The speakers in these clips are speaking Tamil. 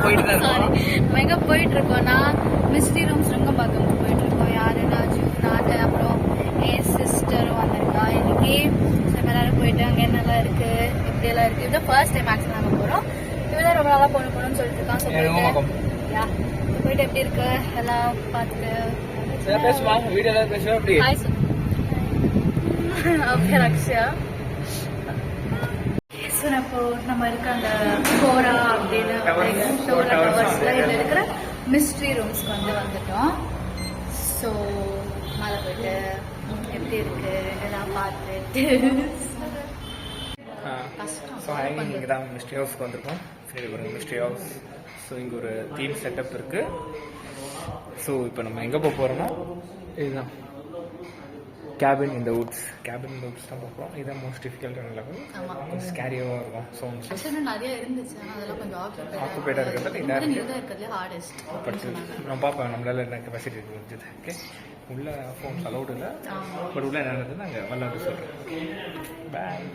போயிட்டு இருக்கோம்னா மிஸ்ட்ரி ரூம்ஸ் ரொம்ப பார்க்க போயிட்டு இருக்கோம். யாரு நாஜு நாட்டு அப்புறம் என் சிஸ்டரும் வந்திருக்கா இன்னைக்கு. எல்லாரும் போயிட்டு அங்கே என்னெல்லாம் இருக்கு எப்படியெல்லாம் இருக்கு. இதுதான் ஃபர்ஸ்ட் டைம் ஆக்சுவலாக நாங்கள் போகிறோம். இவதான் ரொம்ப நாளாக போகணும்னு சொல்லிட்டு இருக்கான். போயிட்டு எப்படி இருக்கு எல்லாம் பார்த்துட்டு அக்ஷயா இப்போ நம்ம இருக்க அந்த கோரா அப்படின்னு இதுல இருக்கிற மிஸ்ட்ரி ரூம்ஸ்க்கு வந்துட்டோம். ஸோ மேலே போயிட்டு எப்படி இருக்கு எல்லாம் பார்த்துட்டு இங்கே தான் மிஸ்ட்ரி ஹவுஸ்க்கு வந்திருக்கோம். சரி ஒரு மிஸ்ட்ரி ஹவுஸ். ஸோ இங்கே ஒரு தீம் செட்டப் இருக்கு. ஸோ இப்போ நம்ம எங்கே போக போகிறோம்னா இதுதான் கேபின் இந்த வுட்ஸ். கேபின் இந்த வுட்ஸ் தான் பார்க்குறோம். இதுதான் மோஸ்ட் டிஃபிகல்ட்டான லெவல். கொஞ்சம் ஸ்கேரியாகவும் இருக்கும். சவுண்ட்ஸ் நிறைய இருந்துச்சு. அதெல்லாம் கொஞ்சம் ஆக்குபைடாக இருக்கிறது நான் பார்ப்பேன் நம்மளால என்ன கெப்பாசிட்டி இருக்குது. ஓகே உள்ள ஃபோன்ஸ் அலௌட் இல்லை. பட் உள்ள என்ன நடக்குது நாங்கள் விளாட்டு சொல்கிறேன். பாய்.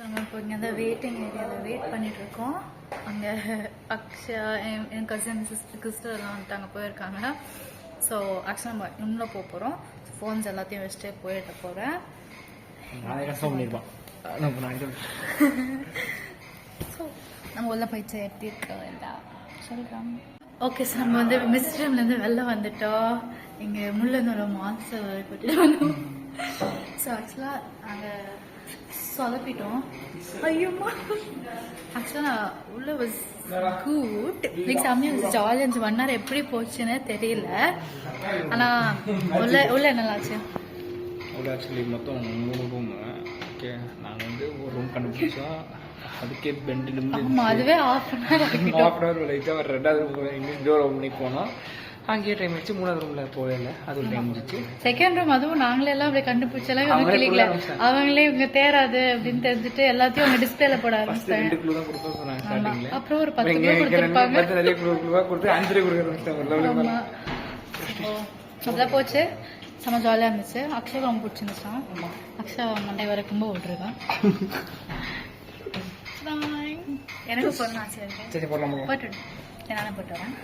நம்ம இப்போ இங்கே அந்த வெயிட்டிங் ஏரியாவில் வெயிட் பண்ணிட்டு இருக்கோம். அங்கே அக்ஷயா என் கசின் சிஸ்டர் எல்லாம் வந்துட்டு அங்கே போயிருக்காங்க. ஸோ ஆக்சுவலாக நம்ம இன்னும் போக போகிறோம். ஃபோன்ஸ் எல்லாத்தையும் வச்சுட்டு போயிட்டு போகிறேன். ஸோ நம்ம உள்ள போயிடுச்சு எப்படி இருக்க வேண்டாம் சொல்கிறோம். ஓகே சார் நம்ம வந்து மிஸ்ட்ரி ரூம்லேருந்து வெளில வந்துட்டோம். இங்கே முள்ளனோட மான்ஸ்டர் கூட்டிட்டு வந்தோம். ஸோ ஆக்சுவலாக நாங்கள் சொதப்பிட்டோம். ஐயோம்மா ஆக்சுவலாக உள்ள வாஸ் குட். லைக் செம்மையாக ஜாலியாக இருந்துச்சு. 1 hour எப்படி போச்சுன்னு தெரியல. ஆனால் உள்ள என்னலாச்சு உள்ள ஆக்சுவலி மொத்தம் 3 ரூம். ஓகே நாங்கள் வந்து ஒரு ரூம் கண்டுபிடிச்சோம். அதுக்கே பெண்டு அதுவே ஹாஃப் அன் ஹவர் லைட்டாக ஒரு 2வது ரூம் இங்கிலீஷ் டோர் ஓப்பன் பண்ணி போனோம். அங்கேயே டைம் ஆச்சு. 3வது ரூம்ல போகல. அது ஒரு டைம் இருந்துச்சு. செகண்ட் ரூம் அதுவும் நாங்களே எல்லாம் அப்படி கண்டுபிடிச்சலாம். இவங்க கிளிக்கல. அவங்களே இவங்க தேராது அப்படின்னு தெரிஞ்சுட்டு எல்லாத்தையும் அவங்க டிஸ்பிளேல போட ஆரம்பிச்சிட்டாங்க. அப்புறம் ஒரு 10 ரூபா கொடுத்துருப்பாங்க. நிறைய கொடுத்து 5 ரூபா கொடுக்குறாங்க. அதெல்லாம் போச்சு. செம்ம ஜாலியாக இருந்துச்சு. அக்ஷயா ரொம்ப பிடிச்சிருந்துச்சான். அக்ஷயா மண்டை வர ரொம்ப விட்டுருக்கான். எனக்கு போடணும் ஆசை இருக்கு. போட்டு என்னால போட்டு வரேன்.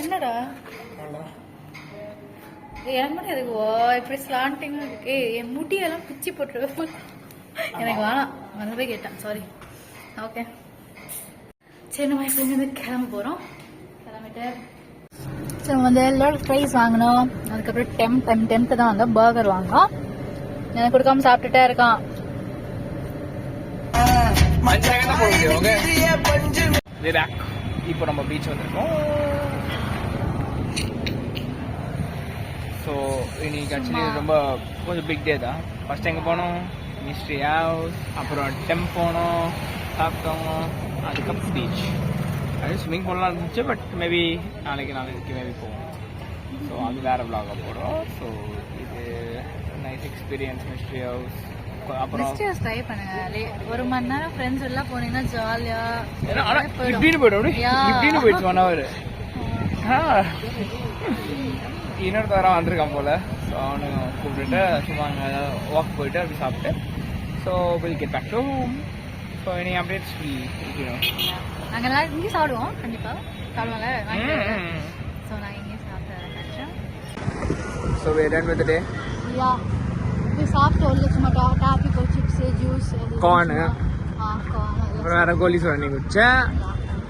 என்னடா எனக்கு மட்டும் எதுக்கு இப்படி ஸ்லாண்டிங் இருக்கு. என் முடியெல்லாம் பிச்சு போட்டுருவேன். எனக்கு வேணாம் வந்ததே கேட்டேன். சாரி. ஓகே சரி நம்ம இப்போ இருந்து கிளம்ப போகிறோம். கிளம்பிட்டு சரி வந்து எல்லாரும் ஃப்ரைஸ் வாங்கினோம். அதுக்கப்புறம் டெம்ட்டு தான் வந்து பர்கர் வாங்கினோம். எனக்கு கொடுக்காம சாப்பிட்டுட்டே இருக்கான். இப்போ நம்ம பீச் வந்திருக்கோம். ஸோ இன்னைக்கு ஆக்சுவலி ரொம்ப கொஞ்சம் பிக் டே தான். ஃபர்ஸ்ட் எங்கே போனோம் மிஸ்ட்ரி ஹவுஸ், அப்புறம் டெம்ப் போனோம், சாப்பிட்டோம், அதுக்கப்புறம் பீச். அது ஸ்விம்மிங் பூல்லாம் இருந்துச்சு. பட் மேபி நாளைக்கு மேபி போவோம். ஸோ அது வேறு விளாக போகிறோம். ஸோ இது நைஸ் எக்ஸ்பீரியன்ஸ் மிஸ்ட்ரி ஹவுஸ். அப்புறம் ட்ரை பண்ணுங்க. 1 மணி நேரம் ஃப்ரெண்ட்ஸ் எல்லாம் போனீங்கன்னா ஜாலியா இப்படின்னு போயிடும். இப்படின்னு போயிடுச்சு 1 hour. இன்னொரு தரம் வந்திருக்கான் போல. ஸோ அவனு கூப்பிட்டுட்டு சும்மா அங்கே வாக் போயிட்டு அப்படி சாப்பிட்டு so will get back to home. So any updates நாங்கள் எல்லாம் இங்கே சாப்பிடுவோம். கண்டிப்பாக சாப்பிடுவாங்க. ஸோ நான் இங்கே சாப்பிட்டேன். So we are done with the day. Yeah. We சாப்பிட்டு ஒரு சும்மா டாபிக்கோ சிப்ஸ் ஜூஸ் கார்ன் அப்புறம் வேற கோலி சோழனி குடிச்சேன்.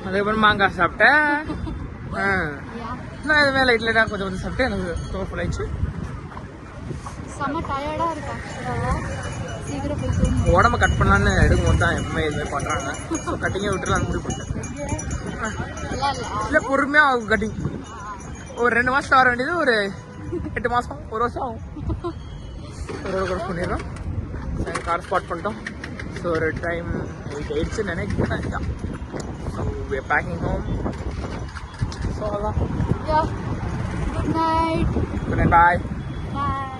அதுக்கப்புறம் மாங்காய் சாப்பிட்டேன். நான் எதுவுமே லைட்லாம் கொஞ்சம் சாப்பிட்டு எனக்கு ஃபுல் ஆயிடுச்சு. செம்ம டயர்டாக இருக்கு. சீக்கிரம் போய் உடம்பு கட் பண்ணலான்னு எடுக்கும்போது தான் எப்பவுமே இதுமாதிரி பண்ணுறாங்க. ஸோ கட்டிங்கே விட்டுலான்னு முடிவு பண்ணிட்டேன். இல்லை பொறுமையாக ஆகும் கட்டிங். ஒரு 2 மாதத்தில் வர வேண்டியது ஒரு 8 மாதம் 1 வருஷம் ஆகும். கோர்ஸ் பண்ணிடுறோம். கார் ஸ்பாட் பண்ணிட்டோம். ஸோ ஒரு டைம் 8 ஆயிடுச்சுன்னு நினைக்கிறேன். So we are packing home. So அதான். Good night. Good night. Bye. Bye.